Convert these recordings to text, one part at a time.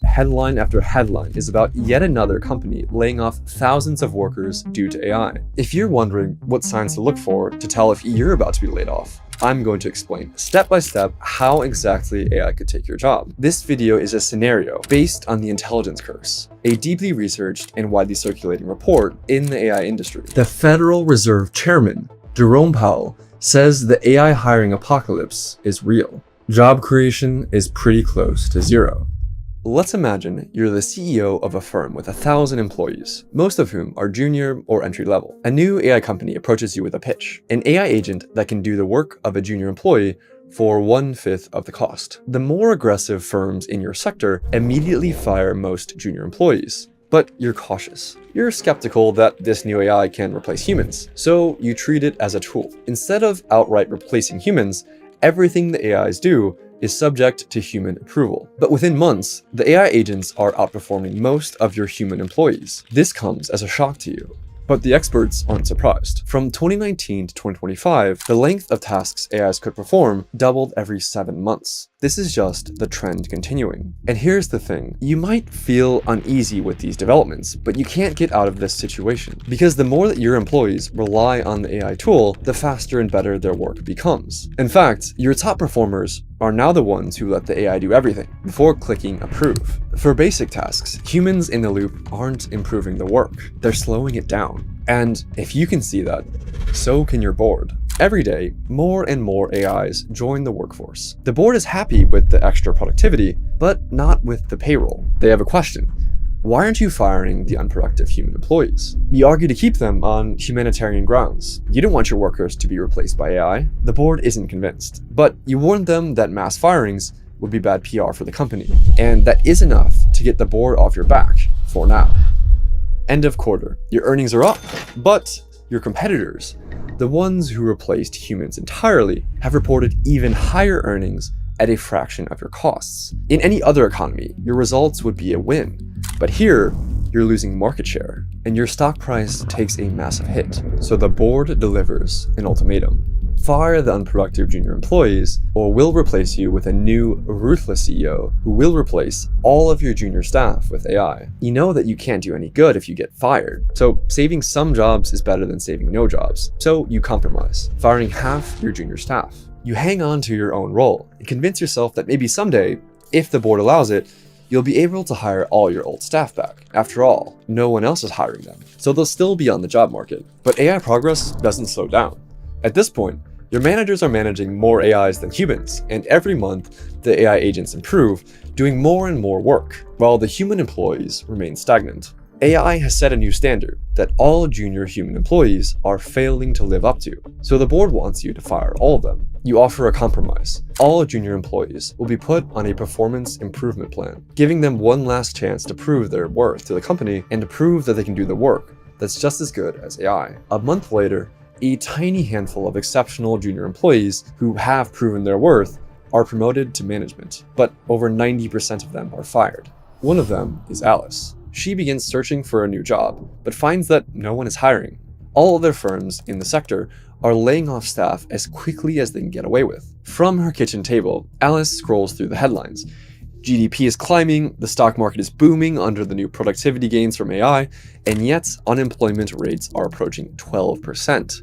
Headline after headline is about yet another company laying off thousands of workers due to AI. If you're wondering what signs to look for to tell if you're about to be laid off, I'm going to explain step by step how exactly AI could take your job. This video is a scenario based on the intelligence curse, a deeply researched and widely circulating report in the AI industry. The Federal Reserve Chairman, Jerome Powell, says the AI hiring apocalypse is real. Job creation is pretty close to zero. Let's imagine you're the CEO of a firm with 1,000 employees, most of whom are junior or entry level. A new AI company approaches you with a pitch, an AI agent that can do the work of a junior employee for 1/5 of the cost. The more aggressive firms in your sector immediately fire most junior employees. But you're cautious. You're skeptical that this new AI can replace humans, so you treat it as a tool. Instead of outright replacing humans, everything the AIs do is subject to human approval. But within months, the AI agents are outperforming most of your human employees. This comes as a shock to you. But the experts aren't surprised. From 2019 to 2025, the length of tasks AIs could perform doubled every 7 months. This is just the trend continuing. And here's the thing, you might feel uneasy with these developments, but you can't get out of this situation. Because the more that your employees rely on the AI tool, the faster and better their work becomes. In fact, your top performers are now the ones who let the AI do everything before clicking approve. For basic tasks, humans in the loop aren't improving the work, they're slowing it down. And if you can see that, so can your board. Every day, more and more AIs join the workforce. The board is happy with the extra productivity, but not with the payroll. They have a question. Why aren't you firing the unproductive human employees? You argue to keep them on humanitarian grounds. You don't want your workers to be replaced by AI. The board isn't convinced, but you warn them that mass firings would be bad PR for the company. And that is enough to get the board off your back for now. End of quarter. Your earnings are up, but your competitors, the ones who replaced humans entirely, have reported even higher earnings at a fraction of your costs. In any other economy, your results would be a win. But here, you're losing market share, and your stock price takes a massive hit. So the board delivers an ultimatum. Fire the unproductive junior employees, or we'll replace you with a new, ruthless CEO who will replace all of your junior staff with AI. You know that you can't do any good if you get fired, so saving some jobs is better than saving no jobs. So you compromise, firing half your junior staff. You hang on to your own role and convince yourself that maybe someday, if the board allows it, you'll be able to hire all your old staff back. After all, no one else is hiring them, so they'll still be on the job market. But AI progress doesn't slow down. At this point, your managers are managing more AIs than humans, and every month, the AI agents improve, doing more and more work, while the human employees remain stagnant. AI has set a new standard that all junior human employees are failing to live up to, so the board wants you to fire all of them. You offer a compromise. All junior employees will be put on a performance improvement plan, giving them one last chance to prove their worth to the company and to prove that they can do the work that's just as good as AI. A month later, a tiny handful of exceptional junior employees who have proven their worth are promoted to management, but over 90% of them are fired. One of them is Alice. She begins searching for a new job, but finds that no one is hiring. All other firms in the sector are laying off staff as quickly as they can get away with. From her kitchen table, Alice scrolls through the headlines. GDP is climbing, the stock market is booming under the new productivity gains from AI, and yet unemployment rates are approaching 12%.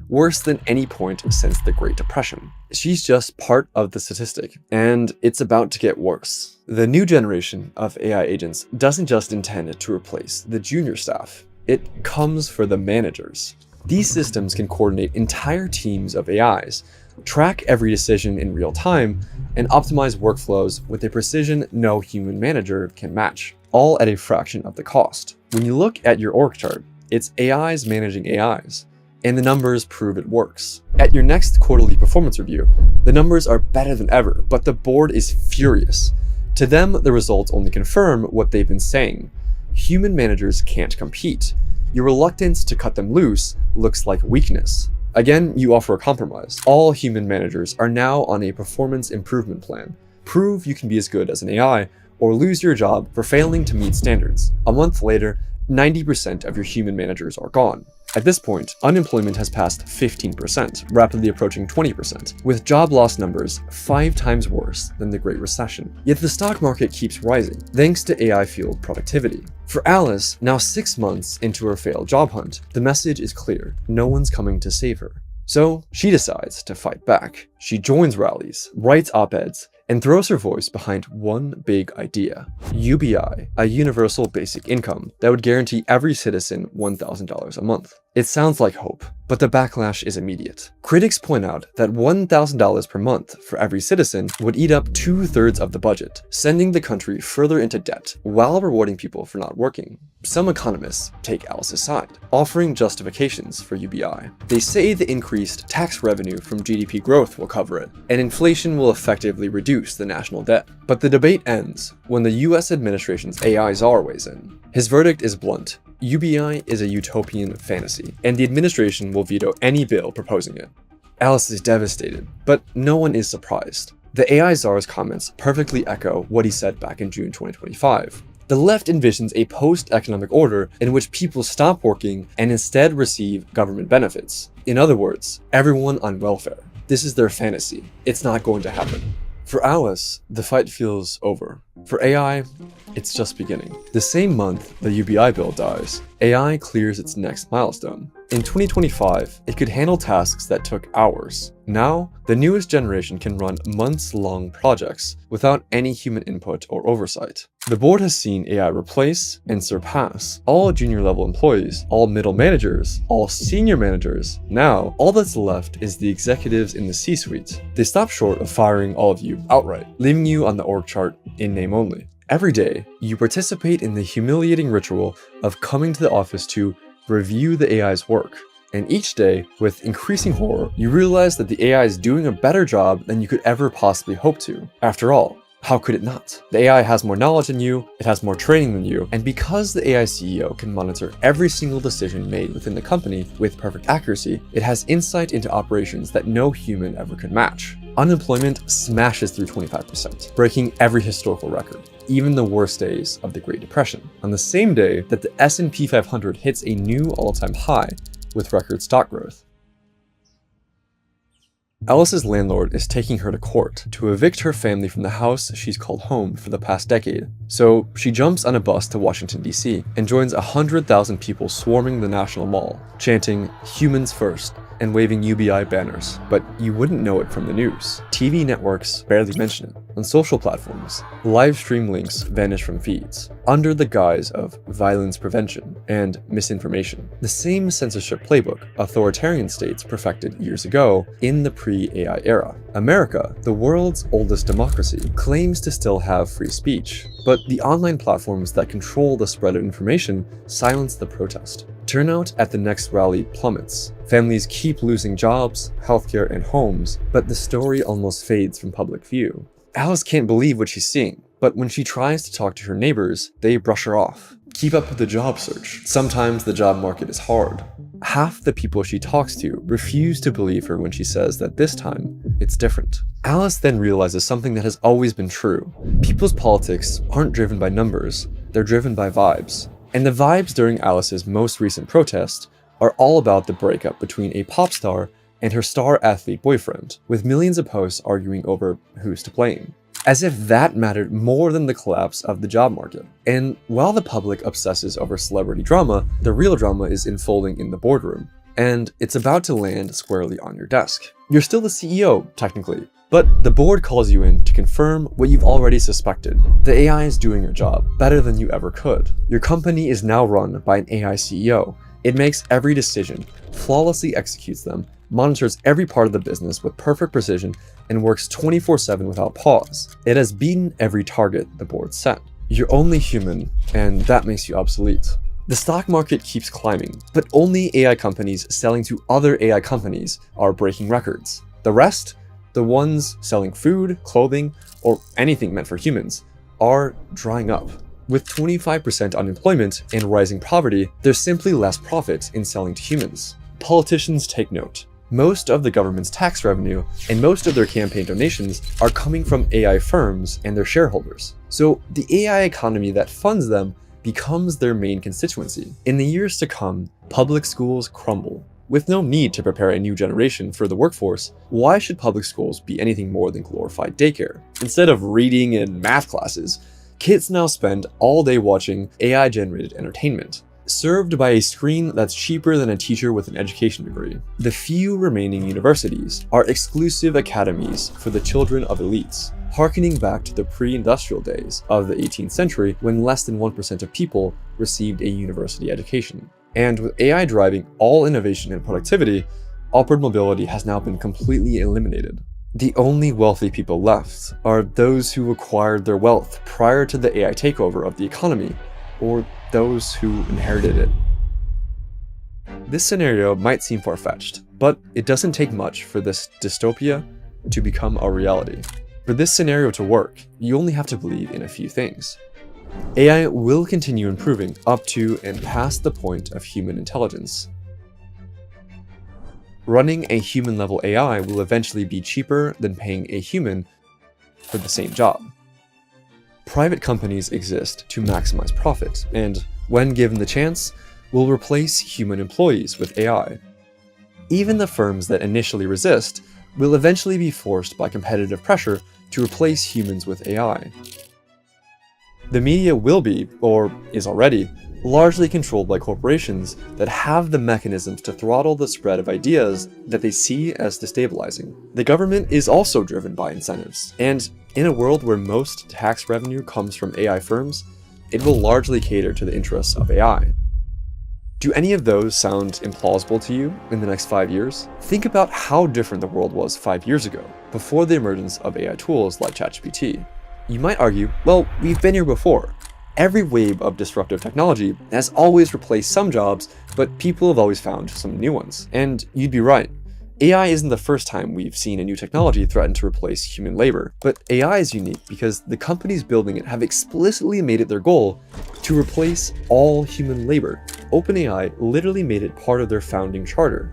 Worse than any point since the Great Depression. She's just part of the statistic, and it's about to get worse. The new generation of AI agents doesn't just intend to replace the junior staff, it comes for the managers. These systems can coordinate entire teams of AIs, track every decision in real time, and optimize workflows with a precision no human manager can match, all at a fraction of the cost. When you look at your org chart, it's AIs managing AIs, and the numbers prove it works. At your next quarterly performance review, the numbers are better than ever, but the board is furious. To them, the results only confirm what they've been saying. Human managers can't compete. Your reluctance to cut them loose looks like weakness. Again, you offer a compromise. All human managers are now on a performance improvement plan. Prove you can be as good as an AI, or lose your job for failing to meet standards. A month later, 90% of your human managers are gone. At this point, unemployment has passed 15%, rapidly approaching 20%, with job loss numbers 5 times worse than the Great Recession. Yet the stock market keeps rising, thanks to AI-fueled productivity. For Alice, now 6 months into her failed job hunt, the message is clear: no one's coming to save her. So she decides to fight back. She joins rallies, writes op-eds, and throws her voice behind one big idea: UBI, a universal basic income that would guarantee every citizen $1,000 a month. It sounds like hope, but the backlash is immediate. Critics point out that $1,000 per month for every citizen would eat up 2/3 of the budget, sending the country further into debt while rewarding people for not working. Some economists take Alice's side, offering justifications for UBI. They say the increased tax revenue from GDP growth will cover it, and inflation will effectively reduce the national debt. But the debate ends when the US administration's AI czar weighs in. His verdict is blunt: UBI is a utopian fantasy, and the administration will veto any bill proposing it. Alice is devastated, but no one is surprised. The AI czar's comments perfectly echo what he said back in June 2025. The left envisions a post-economic order in which people stop working and instead receive government benefits. In other words, everyone on welfare. This is their fantasy. It's not going to happen. For Alice, the fight feels over. For AI, it's just beginning. The same month the UBI bill dies, AI clears its next milestone. In 2025, it could handle tasks that took hours. Now, the newest generation can run months-long projects without any human input or oversight. The board has seen AI replace and surpass all junior-level employees, all middle managers, all senior managers. Now, all that's left is the executives in the C-suite. They stop short of firing all of you outright, leaving you on the org chart in name only. Every day, you participate in the humiliating ritual of coming to the office to review the AI's work. And each day, with increasing horror, you realize that the AI is doing a better job than you could ever possibly hope to. After all, how could it not? The AI has more knowledge than you, it has more training than you, and because the AI CEO can monitor every single decision made within the company with perfect accuracy, it has insight into operations that no human ever could match. Unemployment smashes through 25%, breaking every historical record, even the worst days of the Great Depression, on the same day that the S&P 500 hits a new all-time high with record stock growth. Alice's landlord is taking her to court to evict her family from the house she's called home for the past decade. So she jumps on a bus to Washington, D.C. and joins 100,000 people swarming the National Mall, chanting "Humans First" and waving UBI banners. But you wouldn't know it from the news. TV networks barely mention it. On social platforms, live stream links vanish from feeds, under the guise of violence prevention and misinformation. The same censorship playbook authoritarian states perfected years ago in the pre-AI era. America, the world's oldest democracy, claims to still have free speech, but the online platforms that control the spread of information silence the protest. Turnout at the next rally plummets. Families keep losing jobs, healthcare, and homes, but the story almost fades from public view. Alice can't believe what she's seeing, but when she tries to talk to her neighbors, they brush her off. Keep up with the job search. Sometimes the job market is hard. Half the people she talks to refuse to believe her when she says that this time, it's different. Alice then realizes something that has always been true. People's politics aren't driven by numbers, they're driven by vibes. And the vibes during Alice's most recent protest are all about the breakup between a pop star and her star athlete boyfriend, with millions of posts arguing over who's to blame. As if that mattered more than the collapse of the job market. And while the public obsesses over celebrity drama, the real drama is unfolding in the boardroom, and it's about to land squarely on your desk. You're still the CEO, technically, but the board calls you in to confirm what you've already suspected. The AI is doing your job better than you ever could. Your company is now run by an AI CEO. It makes every decision, flawlessly executes them, monitors every part of the business with perfect precision, and works 24/7 without pause. It has beaten every target the board set. You're only human, and that makes you obsolete. The stock market keeps climbing, but only AI companies selling to other AI companies are breaking records. The rest, the ones selling food, clothing, or anything meant for humans, are drying up. With 25% unemployment and rising poverty, there's simply less profit in selling to humans. Politicians take note. Most of the government's tax revenue and most of their campaign donations are coming from AI firms and their shareholders. So the AI economy that funds them becomes their main constituency. In the years to come, public schools crumble. With no need to prepare a new generation for the workforce, why should public schools be anything more than glorified daycare? Instead of reading and math classes, kids now spend all day watching AI-generated entertainment, served by a screen that's cheaper than a teacher with an education degree. The few remaining universities are exclusive academies for the children of elites, harkening back to the pre-industrial days of the 18th century when less than 1% of people received a university education. And with AI driving all innovation and productivity, upward mobility has now been completely eliminated. The only wealthy people left are those who acquired their wealth prior to the AI takeover of the economy, or those who inherited it. This scenario might seem far-fetched, but it doesn't take much for this dystopia to become a reality. For this scenario to work, you only have to believe in a few things. AI will continue improving up to and past the point of human intelligence. Running a human-level AI will eventually be cheaper than paying a human for the same job. Private companies exist to maximize profit, and when given the chance, will replace human employees with AI. Even the firms that initially resist will eventually be forced by competitive pressure to replace humans with AI. The media will be, or is already, largely controlled by corporations that have the mechanisms to throttle the spread of ideas that they see as destabilizing. The government is also driven by incentives, and in a world where most tax revenue comes from AI firms, it will largely cater to the interests of AI. Do any of those sound implausible to you in the next 5 years? Think about how different the world was 5 years ago, before the emergence of AI tools like ChatGPT. You might argue, well, we've been here before. Every wave of disruptive technology has always replaced some jobs, but people have always found some new ones. And you'd be right. AI isn't the first time we've seen a new technology threaten to replace human labor, but AI is unique because the companies building it have explicitly made it their goal to replace all human labor. OpenAI literally made it part of their founding charter.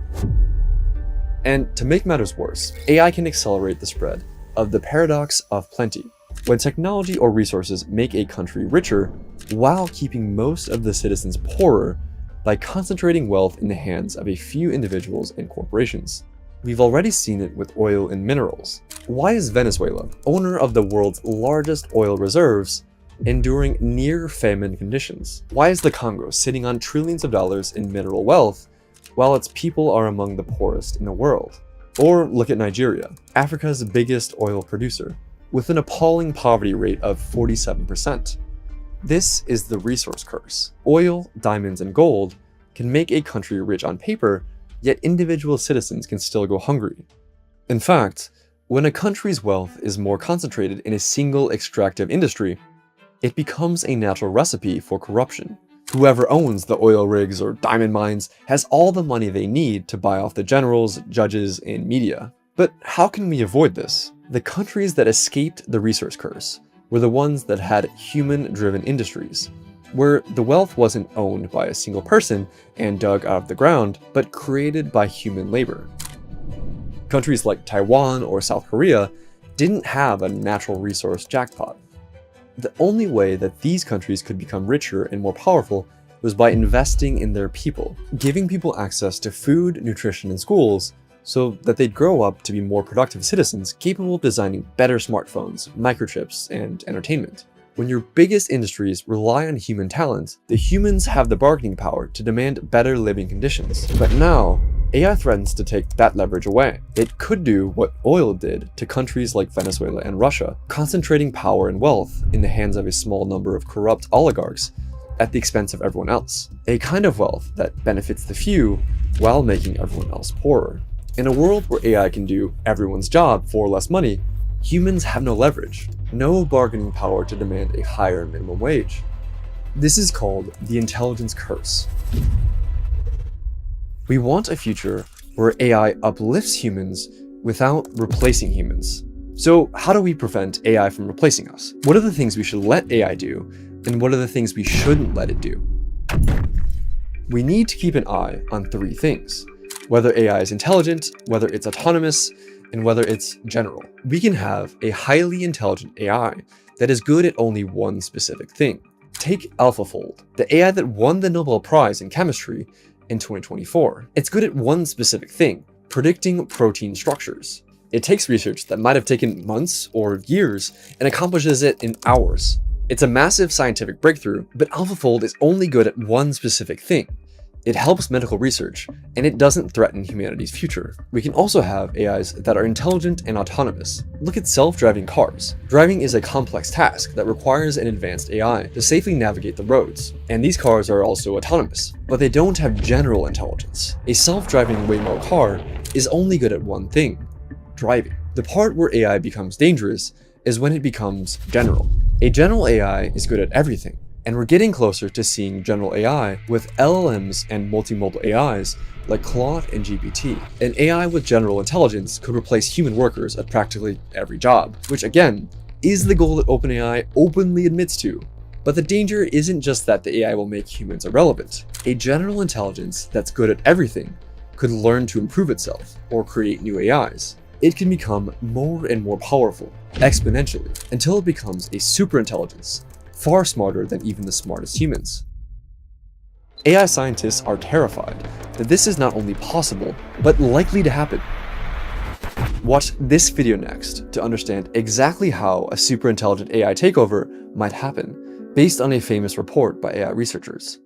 And to make matters worse, AI can accelerate the spread of the paradox of plenty, when technology or resources make a country richer while keeping most of the citizens poorer by concentrating wealth in the hands of a few individuals and corporations. We've already seen it with oil and minerals. Why is Venezuela, owner of the world's largest oil reserves, enduring near-famine conditions? Why is the Congo sitting on trillions of dollars in mineral wealth while its people are among the poorest in the world? Or look at Nigeria, Africa's biggest oil producer, with an appalling poverty rate of 47%. This is the resource curse. Oil, diamonds, and gold can make a country rich on paper, yet individual citizens can still go hungry. In fact, when a country's wealth is more concentrated in a single extractive industry, it becomes a natural recipe for corruption. Whoever owns the oil rigs or diamond mines has all the money they need to buy off the generals, judges, and media. But how can we avoid this? The countries that escaped the resource curse were the ones that had human-driven industries, where the wealth wasn't owned by a single person and dug out of the ground, but created by human labor. Countries like Taiwan or South Korea didn't have a natural resource jackpot. The only way that these countries could become richer and more powerful was by investing in their people, giving people access to food, nutrition, and schools, so that they'd grow up to be more productive citizens capable of designing better smartphones, microchips, and entertainment. When your biggest industries rely on human talent, the humans have the bargaining power to demand better living conditions. But now, AI threatens to take that leverage away. It could do what oil did to countries like Venezuela and Russia, concentrating power and wealth in the hands of a small number of corrupt oligarchs at the expense of everyone else. A kind of wealth that benefits the few while making everyone else poorer. In a world where AI can do everyone's job for less money, humans have no leverage, no bargaining power to demand a higher minimum wage. This is called the intelligence curse. We want a future where AI uplifts humans without replacing humans. So how do we prevent AI from replacing us? What are the things we should let AI do, and what are the things we shouldn't let it do? We need to keep an eye on three things: whether AI is intelligent, whether it's autonomous, and whether it's general. We can have a highly intelligent AI that is good at only one specific thing, Take AlphaFold, the AI that won the Nobel Prize in Chemistry in 2024. It's good at one specific thing: predicting protein structures. It takes research that might have taken months or years and accomplishes it in hours. It's a massive scientific breakthrough, but AlphaFold is only good at one specific thing. It helps medical research, and it doesn't threaten humanity's future. We can also have AIs that are intelligent and autonomous. Look at self-driving cars. Driving is a complex task that requires an advanced AI to safely navigate the roads, and these cars are also autonomous, but they don't have general intelligence. A self-driving Waymo car is only good at one thing: driving. The part where AI becomes dangerous is when it becomes general. A general AI is good at everything, and we're getting closer to seeing general AI with LLMs and multimodal AIs like Claude and GPT. An AI with general intelligence could replace human workers at practically every job, which again, is the goal that OpenAI openly admits to. But the danger isn't just that the AI will make humans irrelevant. A general intelligence that's good at everything could learn to improve itself or create new AIs. It can become more and more powerful, exponentially, until it becomes a superintelligence, far smarter than even the smartest humans. AI scientists are terrified that this is not only possible, but likely to happen. Watch this video next to understand exactly how a superintelligent AI takeover might happen, based on a famous report by AI researchers.